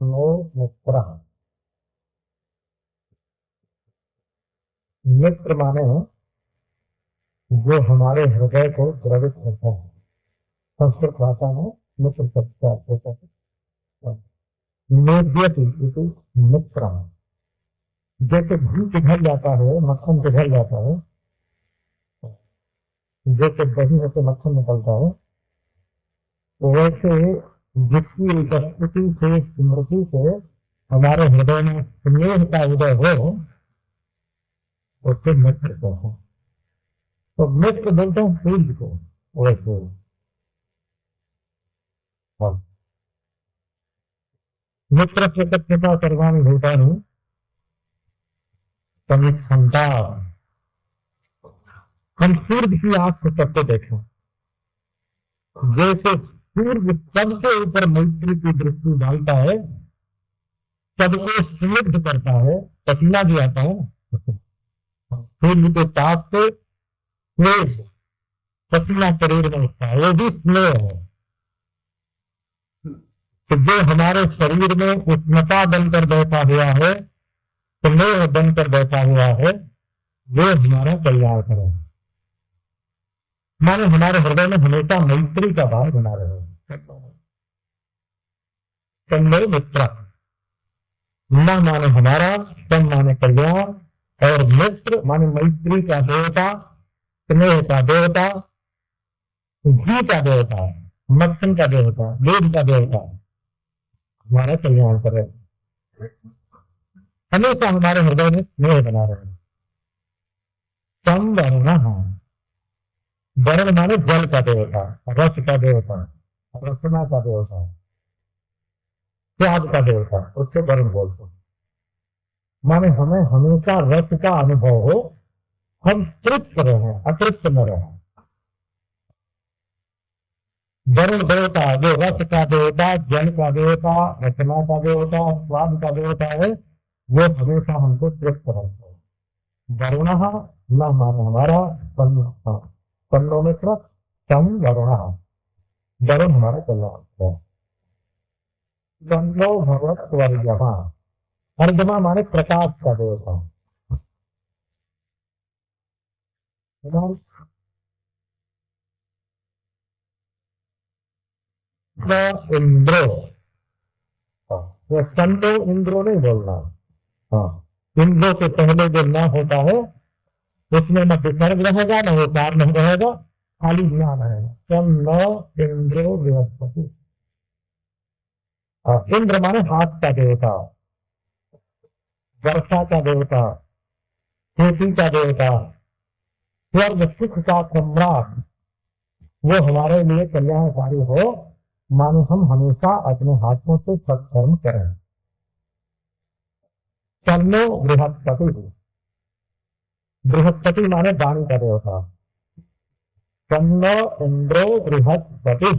No मित्र। मित्र माने जो हमारे हृदय को द्रवित करता है। संस्कृत भाषा में मित्र शब्द का अर्थ होता है मेद्यति इति मित्र। जैसे घी पिघल जाता है, मक्खन पिघल जाता है, जैसे दही में से मक्खन निकलता है, वैसे जिसकी उपस्थिति से, स्मृति से हमारे हृदय में स्नेह का उदय हो, उससे मित्र कहते हैं। तो मित्र बोलते हैं सूर्य को। वैसे मित्र से तत्वता सर्वाणि भूतानि समिक्षन्ता। हम सूर्य की आंख से सबको देखें, जैसे सूर्य सबसे ऊपर मैत्री की दृष्टि डालता है, सबको स्निग्ध करता है, पसीना भी आता है, सूर्य के ताप से स्नेह पसीना शरीर में उठता है, वो भी स्नेह है। तो जो हमारे शरीर में उष्णता बनकर बैठा हुआ है, स्नेह बनकर बैठा हुआ है, वो हमारा कल्याण करेगा। माने हमारे हृदय में हमेशा मैत्री का भाव बना रहे। तन्मय मित्र, न माने हमारा, तन माने कल्याण, और मित्र माने मैत्री का देवता, स्नेह का देवता, घी का देवता, मक्खन का देवता, दूध का देवता, हमारा कल्याण करे। हमेशा हमारे हृदय में स्नेह बना रहे। संवर्ण, वर्ण माने जल का देवता, रस का देवता, रसना का देवता, स्वाद का देवता, उससे वर्ण बोलते हैं। माने हमें हमेशा रस का अनुभव हो, हम तृप्त रहे, अतृप्त न रहे। वरुण देवता जो रस का देवता, जल का देवता, रचना का देवता, स्वाद का देवता है, वो हमेशा हमको तृप्त रखता है। वरुण न माने हमारा, पन्नो में तम वरुण, वरुण हमारा कल्याण है। तन्नो भगवत वर्जमा, अर्जमा माने प्रकाश का देवता। इंद्रो, वो संतो इंद्रो नहीं बोलना। हाँ, इंद्रो के पहले जो न होता है, उसमें न विसर्ग रहेगा, न विकार नहीं रहेगा, खाली ज्ञान रहेगा। तम न इंद्रो बृहस्पति। इंद्र माने हाथ का देवता, वर्षा का देवता, खेती का देवता, स्वर्ग सुख का सम्राट, वो हमारे लिए कल्याणकारी हो, मानो हम हमेशा अपने हाथों से सत्कर्म करें। तन्नो बृहस्पति, बृहस्पति माने वाणी का देवता। तन्नो इंद्रो बृहस्पति,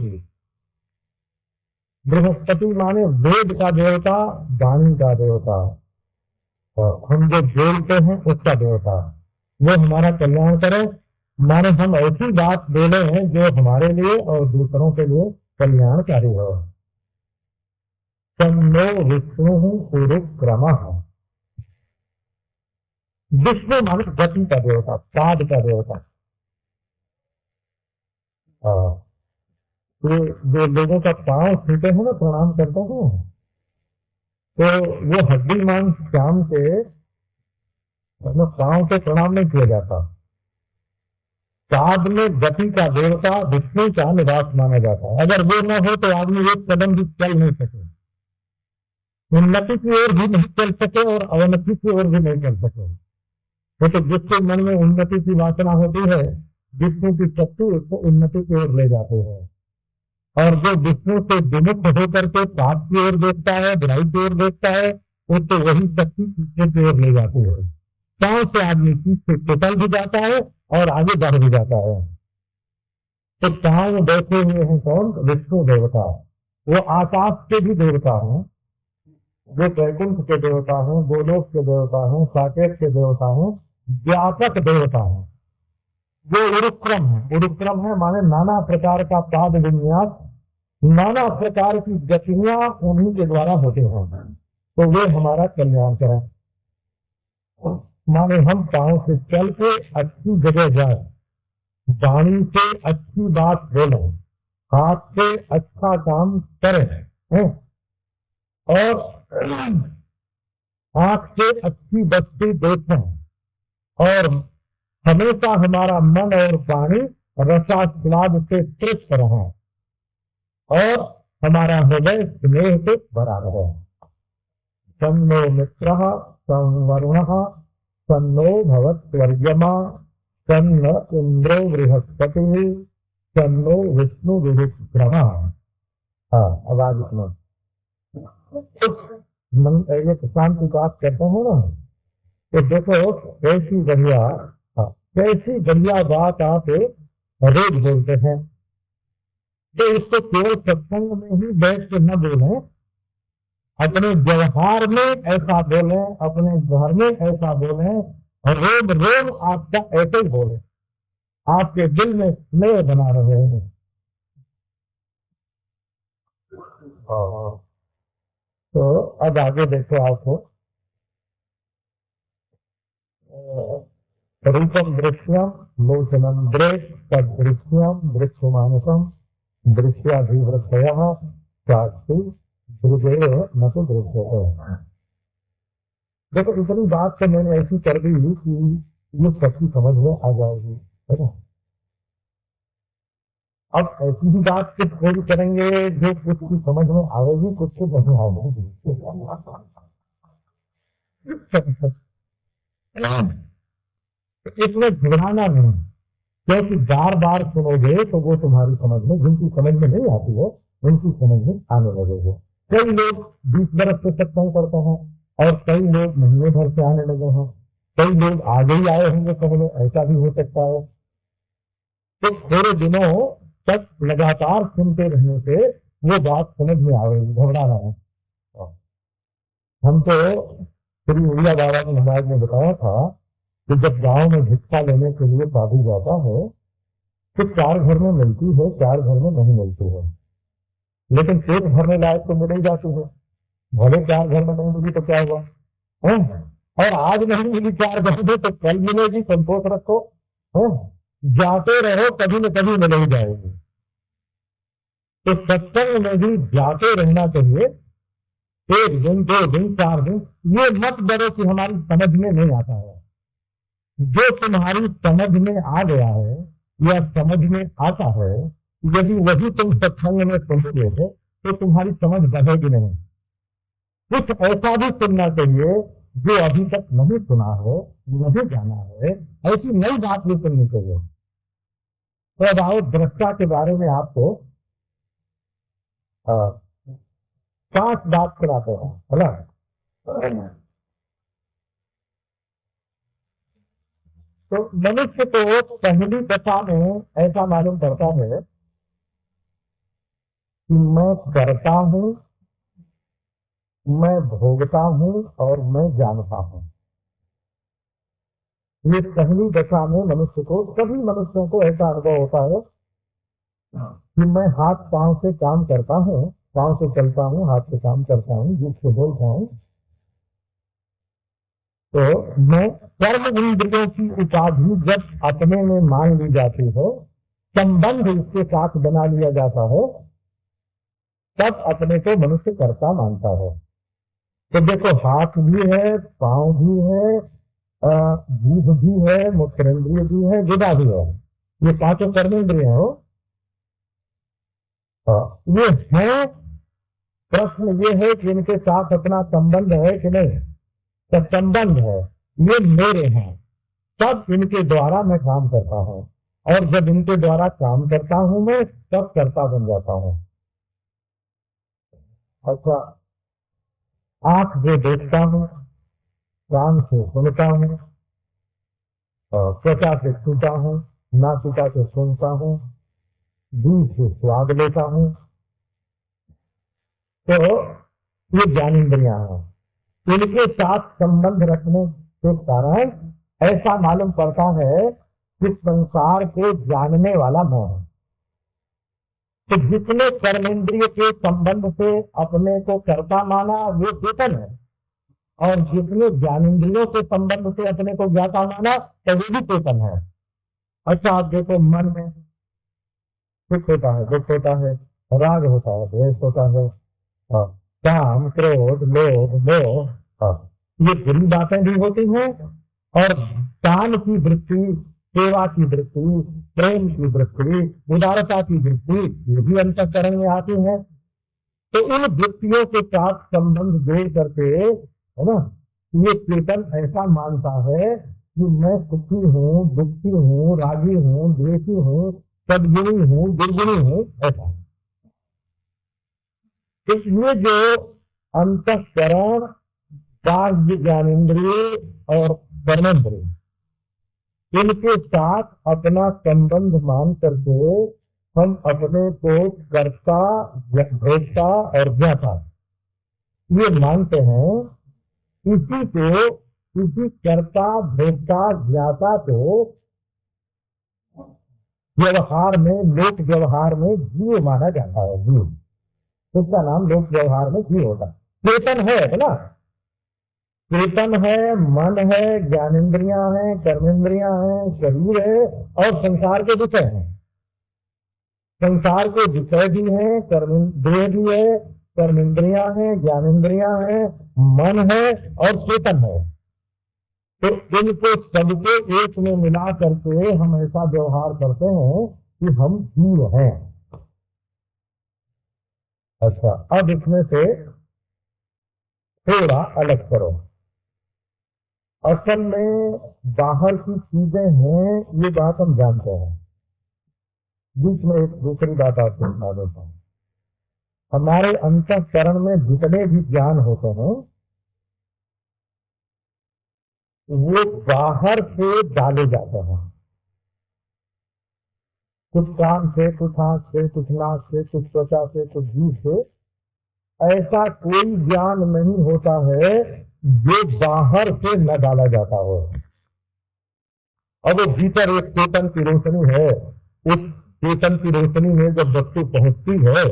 बृहस्पति माने वेद का देवता, वाणी का देवता, और हम जो बोलते हैं उसका देवता, वो हमारा कल्याण करे। माने हम ऐसी बात बोले हैं जो हमारे लिए और दूसरों के लिए कल्याणकारी हो। तन्नो विष्णु उरुक्रमः, विष्णु माने गति का देवता, पाद का देवता। ये जो लोगों का पांव छूटे हैं ना, प्रणाम करते हैं, तो वो हड्डी मांस शाम के मतलब पांव से प्रणाम नहीं किया जाता। पाद में गति का देवता विष्णु का निवास माना जाता है। अगर वो न हो तो आदमी एक कदम भी चल नहीं सके, उन्नति की ओर भी नहीं चल सके और अवनति की ओर भी नहीं चल सके। तो जिसके मन में उन्नति की वासना होती है, विष्णु की शक्ति उसको उन्नति की ओर ले जाती है। और जो विष्णु से विमुख होकर के पाप की ओर देखता है, बुराई की ओर देखता है, वो तो वही शक्ति पीछे की ओर ले जाती है। पांव से आदमी पीछे फिसल भी जाता है और आगे बढ़ भी जाता है। तो पांव में बैठे हुए हैं कौन? विष्णु देवता। वो आकाश के भी देवता हैं, जो वैकुंठ के देवता हैं, गोलोक के देवता हैं, साकेत के देवता हैं, व्यापक देवता हैं। जो उरुक्रम है, उरुक्रम है माने नाना प्रकार का पाद विन्यास, नाना प्रकार की गतियां उन्हीं के द्वारा होते हैं। तो वे हमारा कल्याण करें, माने हम पांव से चल के अच्छी जगह जाए, वाणी से अच्छी बात बोले, हाथ से अच्छा काम करें, और आंख से अच्छी वस्तु देखें, और हमेशा हमारा मन और वाणी रसास्वाद से तृप्त रहे, और हमारा हृदय स्नेह से भरा रहे। सन्नो मित्रः संवरुणः सन्नो भवत्वर्यमा सन्न इंद्रो बृहस्पतिः सन्नो विष्णु विरुक्रमः। आवाज सुनो। ये तो शांति बात कहते हैं ना, तो देखो कैसी बढ़िया, कैसी बढ़िया बात आप रोज बोलते हैं। तो इसको केवल सत्संग में ही बैठ के न बोलें, अपने व्यवहार में ऐसा बोलें, अपने घर में ऐसा बोलें, और रोज रोज आपका ऐसे ही बोले, आपके दिल में स्नेह बना रहे हैं। तो अब आगे देखो, आपको रूपम दृश्यम लोचनम दृश्य तदृश्यम दृश्यमानसम दृश्याधिवृत्तयः साक्षी ध्रुवेण न तो दृश्यते। देखो इतनी बात तो मैंने ऐसी कर दी कि ये सबकी समझ में आ जाएगी, है ना। अब ऐसी ही बात कुछ थोड़ी करेंगे जो कुछ की समझ में आएगी, कुछ को नहीं आएगी। इसमें घबराना नहीं, क्योंकि बार बार सुनोगे तो वो तुम्हारी समझ में, जिनकी समझ में नहीं आती है उनकी समझ में आने लगेगी। कई लोग 20 बरस से सत्संग करते हैं और कई लोग महीने भर से आने लगे हैं, कई लोग आगे ही आए होंगे पहले, ऐसा भी हो सकता है। तो थोड़े दिनों तक लगातार सुनते रहने से वो बात समझ में आएगी, घबराना है। हम तो श्री उड़िया बाबा ने महाराज ने बताया था कि जब गांव में भिक्षा लेने के लिए साधु जाता है तो 4 घर में मिलती है, 4 घर में नहीं मिलती है, लेकिन पेट भरने लायक तो मिल ही जाती है। भले 4 घर में नहीं मिली तो क्या हुआ, है? और आज नहीं मिली 4 घर में तो कल मिलेगी, संतोष रखो, है? जाते रहो, कभी न कभी मिल ही जाएगी। तो सत्संग में भी जाते रहना चाहिए, 1 दिन 2 दिन 4 दिन, ये मत डरो कि हमारी समझ में नहीं आता है। जो तुम्हारी समझ में आ गया है या समझ में आता है, यदि वही तुम सत्संग में सुनते हो तो तुम्हारी समझ बढ़ेगी नहीं। कुछ ऐसा भी सुनना चाहिए जो अभी तक नहीं सुना है, नहीं जाना है, ऐसी नई बात भी सुननी चाहिए। तो अब आओ दृष्टा के बारे में आपको 5 बात सुनाते हैं, है ना। तो मनुष्य को पहली दशा में ऐसा मालूम पड़ता है कि मैं करता हूं, मैं भोगता हूं और मैं जानता हूं। ये पहली दशा में मनुष्य को, सभी मनुष्यों को ऐसा अनुभव होता है कि मैं हाथ पांव से काम करता हूं, पांव से चलता हूं, हाथ से काम करता हूं, जीभ से बोलता हूं। तो मैं कर्म इंद्रियों की उपाधि जब अपने में मान ली जाती है, संबंध इसके साथ बना लिया जाता है, तब अपने को मनुष्य कर्ता मानता है। तो देखो हाथ भी है, पांव भी है, जीभ भी है, मुखेंद्रिय भी है, गुदा भी है, ये 5 कर्मेंद्रिय हो। ये है, प्रश्न ये है कि इनके साथ अपना संबंध है कि नहीं। तो संबंध है, ये मेरे हैं, तब इनके द्वारा मैं काम करता हूँ, और जब इनके द्वारा काम करता हूँ मैं, तब कर्ता बन जाता हूँ। अच्छा, आंख से देखता हूँ, कान से सुनता हूँ, और त्वचा से छूता हूँ, नासिका से सुनता हूँ, दूध से स्वाद लेता हूँ। तो ये ज्ञानेन्द्रियां हैं। इनके साथ संबंध रखने के कारण ऐसा मालूम पड़ता है कि संसार को जानने वाला मैं हूं। तो जिसने कर्मेंद्रिय के संबंध से अपने को कर्ता माना वो चेतन है, और जिसने ज्ञानेन्द्रियों के संबंध से अपने को ज्ञाता माना तो वो भी चेतन है। अच्छा, आप देखो, मन में सुख होता है, दुख होता है, राग होता है, द्वेष होता है, हाँ, काम, क्रोध, लोभ, मोह, हाँ, ये बुरी बातें भी होती हैं। और दान की वृत्ति, सेवा की वृत्ति, प्रेम की वृत्ति, उदारता की वृत्ति, ये भी अंतःकरण में आती है। तो इन वृत्तियों के साथ संबंध जोड़ करके, है ना, ये चेतन ऐसा मानता है कि मैं सुखी हूँ, दुखी हूँ, रागी हूँ, द्वेषी हूँ, सद्गुणी हूँ, दुर्गुणी हूँ, ऐसा। तो ये जो अंतःकरण, बाह्य ज्ञानेन्द्रिय और कर्मेंद्रिय, इनके साथ अपना संबंध मान करके हम अपने को कर्ता, भोक्ता और ज्ञाता ये मानते हैं। इसी को, इसी कर्ता, भोक्ता, ज्ञाता को व्यवहार में, लोक व्यवहार में जीव माना जाता है। जीव, उसका नाम लोक व्यवहार में जीव होता है। चेतन है ना, चेतन है, मन है, ज्ञानेन्द्रियां हैं, कर्मेंद्रियां हैं, शरीर है, और संसार के विषय हैं। संसार के विषय भी हैं, देह भी है, कर्मेंद्रियां हैं, ज्ञानेन्द्रियां हैं, मन है और चेतन है। तो इनको सबको एक में मिला करके हम ऐसा व्यवहार करते हैं कि हम जीव हैं। अच्छा, अब इसमें से थोड़ा अलग करो। असल में बाहर की चीजें हैं, ये बात हम जानते हैं। बीच में एक दूसरी बात आपको बता देता हूं। हमारे अंतःकरण में जितने भी ज्ञान होते हैं वो बाहर से डाले जाते हैं। कुछ कान से, कुछ आंख से, कुछ नाक से, कुछ त्वचा से, कुछ जीभ से। ऐसा कोई ज्ञान नहीं होता है जो बाहर से न डाला जाता हो। अब भीतर एक चेतन की रोशनी है, उस चेतन की रोशनी में जब वस्तु पहुंचती है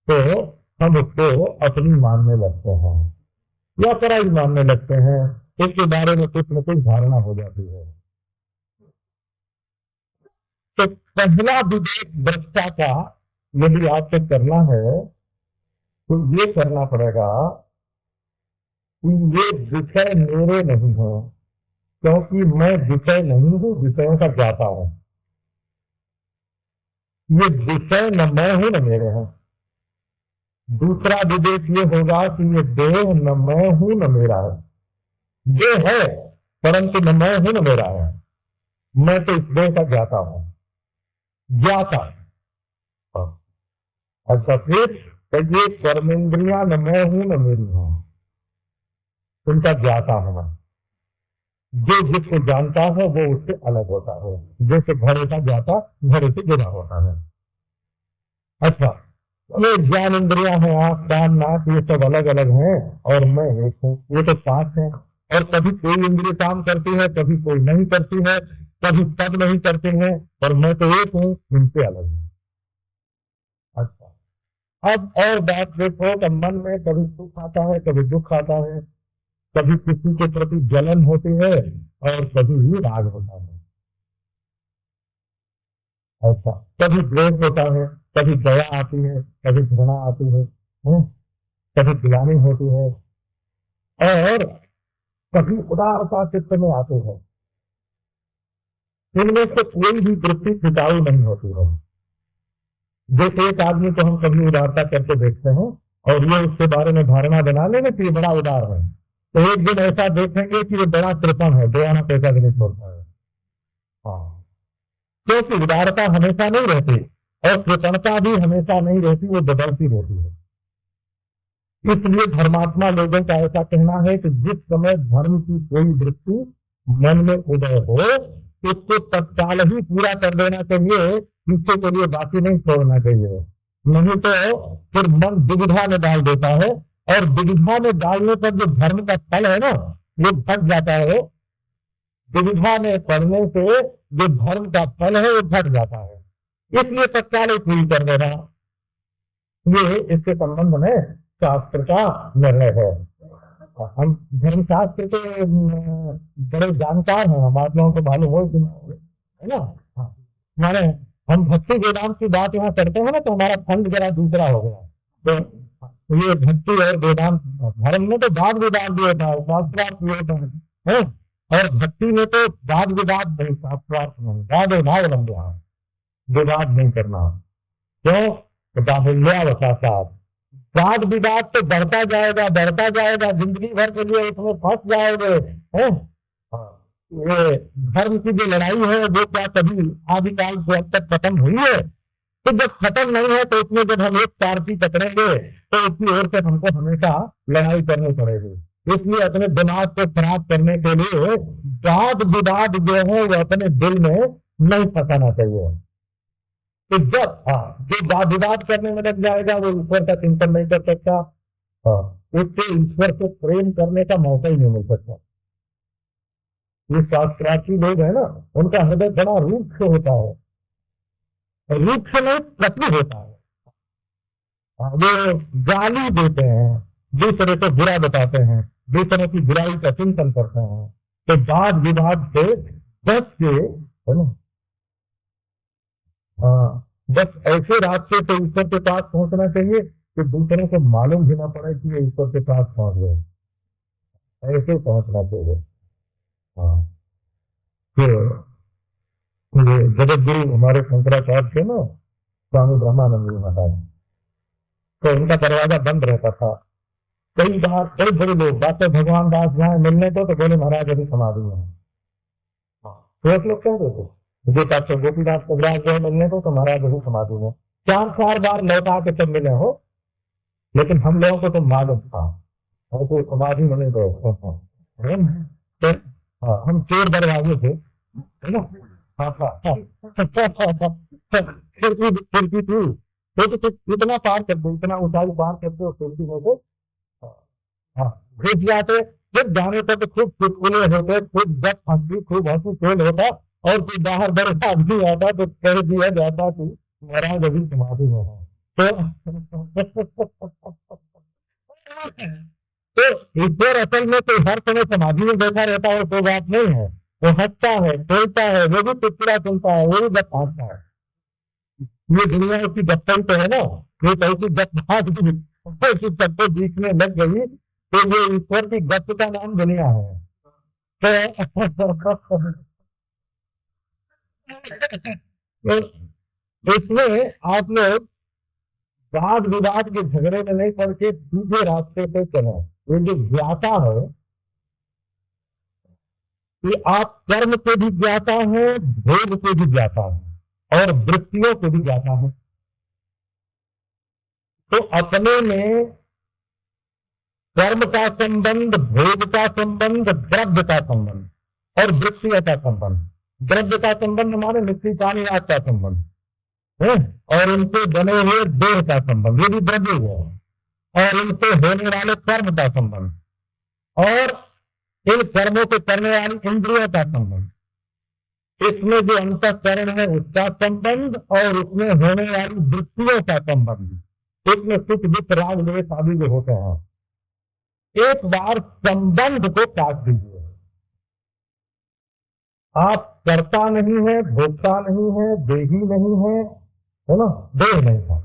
तो हम उसको अपनी मानने लगते हैं या पराई मानने लगते हैं। इसके बारे में कुछ न कुछ धारणा हो जाती है। तो पहला विवेक दृष्टा का यदि आपको करना है तो ये करना पड़ेगा कि ये विषय मेरे नहीं है, क्योंकि मैं विषय नहीं हूं, विषयों का ज्ञाता हूं। ये विषय न मैं हूं न मेरे हैं। दूसरा विवेक ये होगा कि ये देह न मैं हूं न मेरा है। देह है परंतु न मैं हूं न मेरा है। मैं तो इस देह का ज्ञाता हूं, ज्ञाता। अच्छा, फिर तो ये कर्मेंद्रियां न मैं हूं न मेरी हूं, उनका ज्ञाता हूं मैं। जो जिसको जानता है वो उससे अलग होता है, जैसे घड़े का ज्ञाता घड़े से जुड़ा होता है। अच्छा, ये ज्ञान इंद्रियां हैं, आंख, कान, नाक, ये सब अलग अलग हैं और मैं एक हूँ। ये तो पांच हैं, और कभी कोई इंद्रिय काम करती है, कभी कोई नहीं करती है, कभी सब नहीं करते हैं, पर मैं तो एक हूँ, इनसे अलग हूँ। अच्छा, अब और बात देखो कि मन में कभी सुख आता है, कभी दुख आता है, कभी किसी के प्रति जलन होती है और कभी ही राग होता है। ऐसा कभी द्वेष होता है, कभी दया आती है, कभी घृणा आती है, कभी ग्लानि होती है, और कभी उदारता चित्त में आती है। इनमें से कोई भी वृत्ति टिकाऊ नहीं होती है। जैसे एक आदमी को हम कभी उदारता करके देखते हैं और ये उसके बारे में धारणा बना लेंगे कि ये बड़ा उदार है, तो एक दिन ऐसा देखेंगे कि ये बड़ा कृपण है, दयाना पैसा भी नहीं छोड़ता है। हाँ, क्योंकि उदारता हमेशा नहीं रहती और कृपणता भी हमेशा नहीं रहती, वो बदलती रहती है। इसलिए धर्मात्मा लोगों का ऐसा कहना है कि जिस समय धर्म की कोई वृत्ति मन में उदय हो, उसको तत्काल ही पूरा कर देना चाहिए, पीछे के लिए बाकी नहीं छोड़ना चाहिए। नहीं तो फिर मन दुविधा में डाल देता है, और दुविधा में डालने पर जो धर्म का फल है ना, वो घट जाता है। दुविधा में पड़ने से जो धर्म का फल है वो घट जाता है, इसलिए तत्काल ही पूरी कर देना, ये इसके संबंध में शास्त्र का निर्णय है। हम धर्मशास्त्र के बड़े जानकार हैं, हम आप लोगों को मालूम हो कि है ना। हाँ, माने हम भक्ति वेदांत की बात यहाँ करते हैं ना, तो हमारा फंड जरा दूसरा हो गया। तो ये भक्ति और वेदांत, धर्म में तो वाद विवाद भी होता है, शास्त्रार्थ भी होता है, और भक्ति में तो वाद विवाद नहीं, शास्त्रार्थ नहीं, वाद भावलंब्या, विवाद नहीं करना। क्यों? बाहुल्यावकाशात, वाद विवाद तो बढ़ता जाएगा बढ़ता जाएगा, जिंदगी भर के लिए उसमें फंस जाओगे। ये धर्म की जो लड़ाई है वो क्या कभी आदिकाल से अब तक खत्म हुई है? तो जब खत्म नहीं है तो उसमें जब हम एक पार्टी पकड़ेंगे तो उसकी ओर से हमको हमेशा लड़ाई करनी पड़ेगी। इसलिए अपने दिमाग को खराब करने के लिए वाद विवाद जो है वो अपने दिल में नहीं फंसाना चाहिए। तो जब जो वाद विवाद करने में लग जाएगा वो ईश्वर का चिंतन नहीं कर सकता, उससे ईश्वर से प्रेम करने का मौका ही नहीं मिल सकता। ये शास्त्रार्थी लोग है ना, उनका हृदय बड़ा रूक्ष होता है, रूक्ष में प्रति होता है। वो गाली देते हैं, दूसरे को बुरा बताते हैं, दूसरे की बुराई का चिंतन करते हैं। तो वाद विवाद से बच के है ना, बस ऐसे रास्ते से ईश्वर के पास पहुंचना चाहिए कि दूसरों को मालूम भी ना पड़े कि ये ईश्वर के पास पहुंच गए, ऐसे पहुंचना चाहिए। हाँ, फिर ये जगत गुरु हमारे शंकराचार्य थे ना, स्वामी ब्रह्मानंद जी महाराज, तो उनका दरवाजा बंद रहता था। कई बार कई बड़े लोग डॉक्टर भगवान दास जहाँ मिलने को तो बोले महाराज अभी समाधि में है। तो लोग कह देते जो डॉक्टर गोपीदास कबराज जो मिलने को तो महाराज अभी समाधि में, 4 बार लौटा के सब मिले हो, लेकिन हम लोगों को तो मालूम था और कोई समाधि में नहीं गए। तो हम चोर दरवाजे थे, है ना। खिड़की थी तो इतना पार कर दो, इतना ऊंचाई पार करते हो खिड़की में से घुस जाते। जब जाने पर तो खूब चुटकुले होते, खूब जब हंसी खूब हंसी खेल होता, और कोई बाहर बड़े आदमी आता तो कह दिया जाता कि महाराज अभी समाधि में है। तो ईश्वर असल में तो हर समय समाधि में बैठा रहता है, कोई बात नहीं है। वो हंसता है, खेलता है, वो भी चुटकुला सुनता है, वो भी गप फाँसता है। ये दुनिया की गप्पन तो है ना, ये कैसी गप फाँस सबको बीच में लग गई, तो ये ईश्वर की गप का नाम दुनिया है। तो इसमें आप लोग वाद विवाद के झगड़े में नहीं पड़ के सीधे रास्ते पे चले। ये जो ज्ञाता है, ये आप कर्म से भी ज्ञाता है, भोग से भी ज्ञाता है, और वृत्तियों से भी ज्ञाता है। तो अपने में कर्म का संबंध, भोग का संबंध, द्रव्य का संबंध और वृत्तियों का संबंध। द्रव्य का संबंध माने मिट्टी पानी आग का संबंध है, और इनसे बने हुए देह का संबंध, ये भी द्रव्य है, और इनसे होने वाले कर्म का संबंध, और इन कर्मों को करने वाली इंद्रियों का संबंध, इसमें जो अंतःकरण है उसका संबंध, और उसमें होने वाली वृत्तियों का संबंध, इसमें सुख दुख राग द्वेष आदि जो होते हैं। एक बार संबंध को काट दीजिए। आप करता नहीं है, भोगता नहीं है, देही नहीं है ना, देह नहीं है,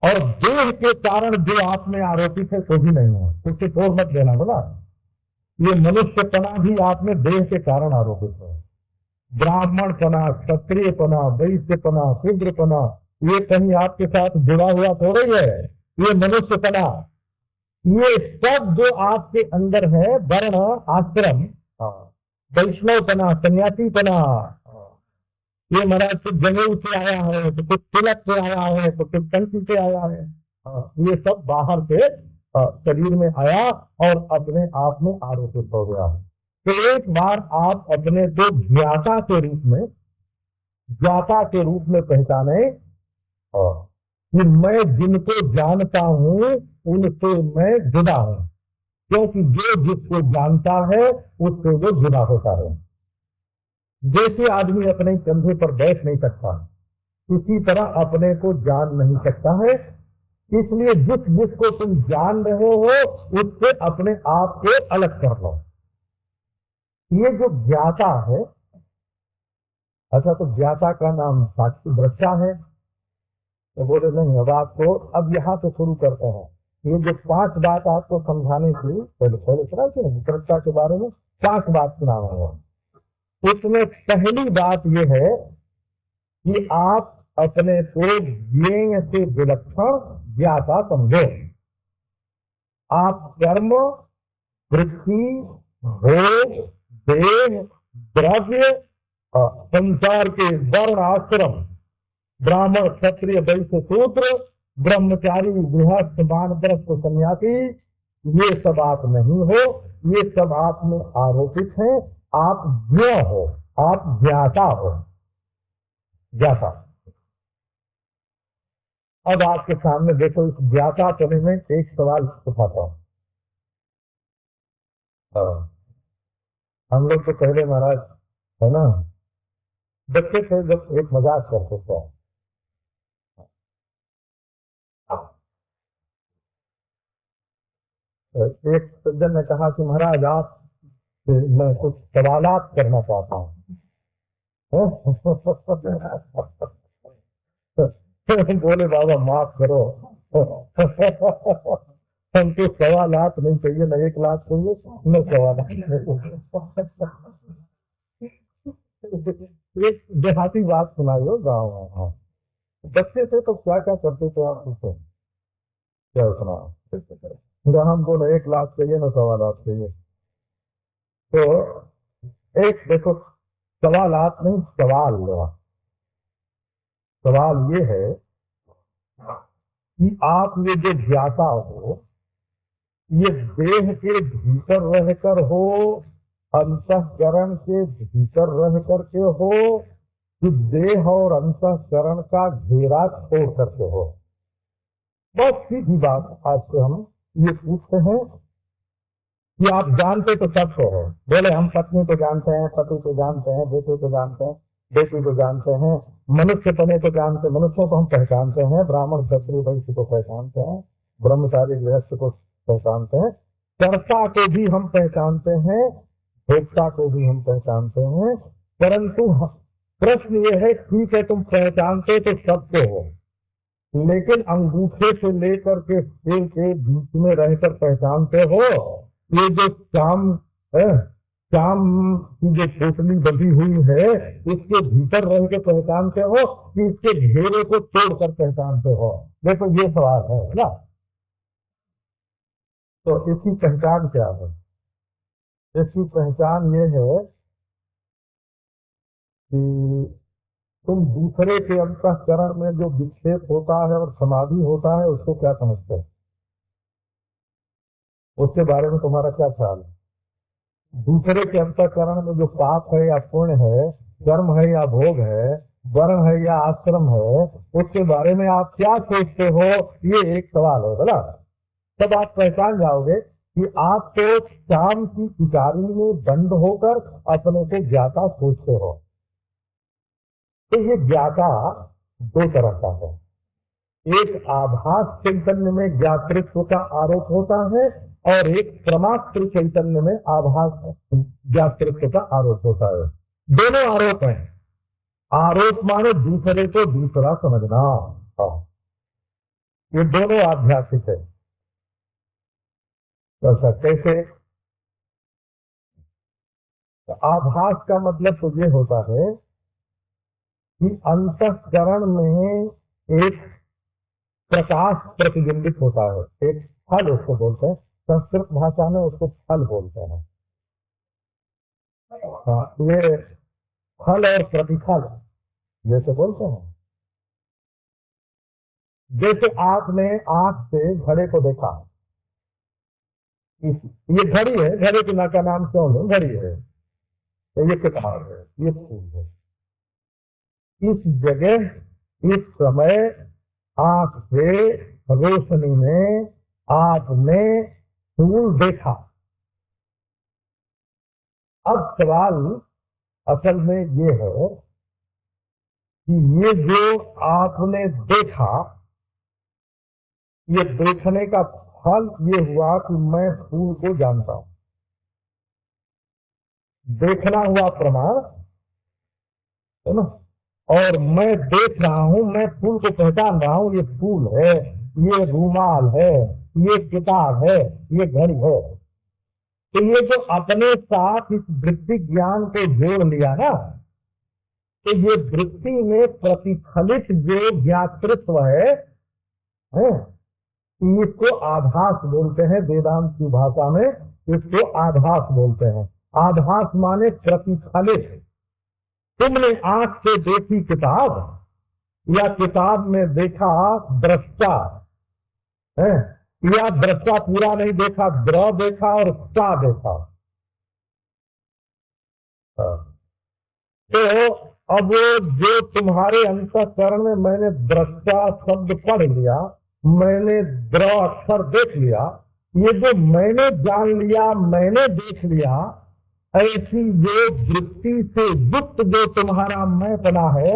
और देह के कारण जो आप में आरोपित है वो भी नहीं है, उससे छोड़ मत देना। बोला ये मनुष्यपना भी आप में देह के कारण आरोपित है। ब्राह्मणपना, क्षत्रियपना, वैश्यपना, शूद्रपना, ये कहीं आपके साथ जुड़ा हुआ थोड़ा ही है। ये मनुष्यपना, ये सब जो आपके अंदर है, वर्ण आश्रम, वैष्णवपना, सन्यासीपना, ये महाराज कुछ जनेऊ से आया है, तो कुछ तिलक से आया है, तो कुछ कंठी से आया है, ये सब बाहर से शरीर में आया और अपने आप में आरोपित हो गया। तो एक बार आप अपने को ज्ञाता के रूप में पहचाने कि मैं जिनको जानता हूँ उनसे मैं जुदा हूँ, क्योंकि जो जिसको जानता है उससे वो जुदा होता है। जैसे आदमी अपने कंधे पर बैठ नहीं सकता, इसी तरह अपने को जान नहीं सकता है। इसलिए जिसको तुम जान रहे हो उससे अपने आप को अलग कर लो। ये जो ज्ञाता है, अच्छा तो ज्ञाता का नाम साक्षी दृष्टा है। तो बोले नहीं, अब आपको अब यहाँ से शुरू करते हैं। ये जो 5 बात आपको समझाने की पहले सुना थे दृष्टा के बारे में, 5 बात सुना है। उसमें पहली बात ये है कि आप अपने को ज्ञेय से विलक्षण ज्ञाता समझो। आप कर्म, वृत्ति, भोग, देह, द्रव्य, संसार के वर्ण आश्रम, ब्राह्मण क्षत्रिय वैश्य शूद्र, ब्रह्मचारी गृहस्थ वानप्रस्थ सन्यासी, ये सब आप नहीं हो, ये सब आप में आरोपित हैं। आप ज्ञ हो, आप ज्ञाता हो, ज्ञाता। अब आपके सामने देखो, इस ज्ञाता पने में एक सवाल उठाता हूं। हम लोग तो पहले महाराज है ना, बच्चे थे जब एक मजाक करते थे। एक सज्जन ने कहा कि महाराज आप मैं कुछ सवालात करना चाहता हूँ। बोले बाबा माफ करो, हमको सवालात नहीं चाहिए, न 1 लाख चाहिए न सवालात। एक देहाती बात सुनाई हो गाँव में। हाँ, बच्चे थे तो क्या क्या करते थे आप पूछो, क्या सुना हम बोले 1 लाख चाहिए न सवालात चाहिए। तो एक देखो, सवालात नहीं, सवाल लेवा। सवाल ये है कि आप ये जो ज्ञाता हो, ये देह के भीतर रहकर हो, अंतःकरण के भीतर रह करके हो, कि देह और अंतःकरण का घेरा छोड़ करके हो। बहुत सीधी बात आपसे हम ये पूछते हैं कि आप जानते तो सबको हो। बोले हम पत्नी को जानते हैं, पति को जानते हैं, बेटे को जानते हैं, बेटी को जानते हैं, मनुष्य पने को जानते हैं, मनुष्यों को हम पहचानते हैं, ब्राह्मण क्षत्रिय वैश्य को पहचानते हैं, ब्रह्मचारी गृहस्थ को पहचानते हैं, कर्ता को भी हम पहचानते हैं, भोक्ता को भी हम पहचानते हैं। परंतु प्रश्न ये है, ठीक है तुम पहचानते तो सबको हो, लेकिन अंगूठे से लेकर के सिर के बीच में रहकर पहचानते हो। ये जो चाम की जो पोटली बंधी हुई है, इसके भीतर रह के पहचानते हो कि इसके घेरे को तोड़कर पहचानते हो? देखो ये सवाल है ना। तो इसकी पहचान क्या है? इसकी पहचान ये है कि तुम दूसरे के अंतःकरण में जो विक्षेप होता है और समाधि होता है उसको क्या समझते हो? उसके बारे में तुम्हारा क्या ख्याल है? दूसरे के अंतःकरण में जो पाप है या पुण्य है, कर्म है या भोग है, वर्ण है या आश्रम है, उसके बारे में आप क्या सोचते हो? ये एक सवाल है बोला। तब आप पहचान जाओगे कि आप तो शाम की पिटारी में बंद होकर अपने को ज्ञाता सोचते हो। तो ये ज्ञाता 2 तरह का है। एक आभास चैतन्य में ज्ञातृत्व का आरोप होता है और एक प्रमात्र चैतन्य में आभास ज्ञातृत्व का आरोप होता है। दोनों आरोप हैं। आरोप माने दूसरे को दूसरा समझना। ये दोनों आध्यात्मिक है। तो कैसे? तो आभास का मतलब तो ये होता है कि अंतःकरण में एक प्रकाश प्रतिबिंबित होता है, एक फल उसको बोलते हैं, संस्कृत भाषा में उसको फल बोलते हैं। ये फल और प्रतिफल जैसे बोलते हैं, जैसे आपने आंख से घड़े को देखा, ये घड़ी है, घड़ी के का नाम क्यों लो, घड़ी है, तो ये किताब है, ये फूल है। इस जगह इस समय आंख से रोशनी में आपने फूल देखा। अब सवाल असल में ये है कि ये जो आपने देखा, ये देखने का फल ये हुआ कि मैं फूल को जानता हूं। देखना हुआ प्रमाण है ना, और मैं देख रहा हूं, मैं फूल को पहचान रहा हूं, ये फूल है, ये रूमाल है, ये किताब है, ये घड़ी है। तो ये जो अपने साथ इस वृत्ति ज्ञान को जोड़ लिया ना, तो ये वृत्ति में प्रतिफलित जो ज्ञातृत्व है, इसको आभास बोलते हैं। वेदांत की भाषा में इसको आभास बोलते हैं। आभास माने प्रतिफलित। तुमने आंख से देखी किताब या किताब में देखा दृष्टा है, या दृष्टा पूरा नहीं देखा, द्र देखा और सा देखा। तो अब जो तुम्हारे अंतःकरण में मैंने दृष्टा शब्द पढ़ लिया, मैंने द्र अक्षर देख लिया, ये जो मैंने जान लिया, मैंने देख लिया, ऐसी जो वृत्ति से युक्त जो तुम्हारा मैं बना है,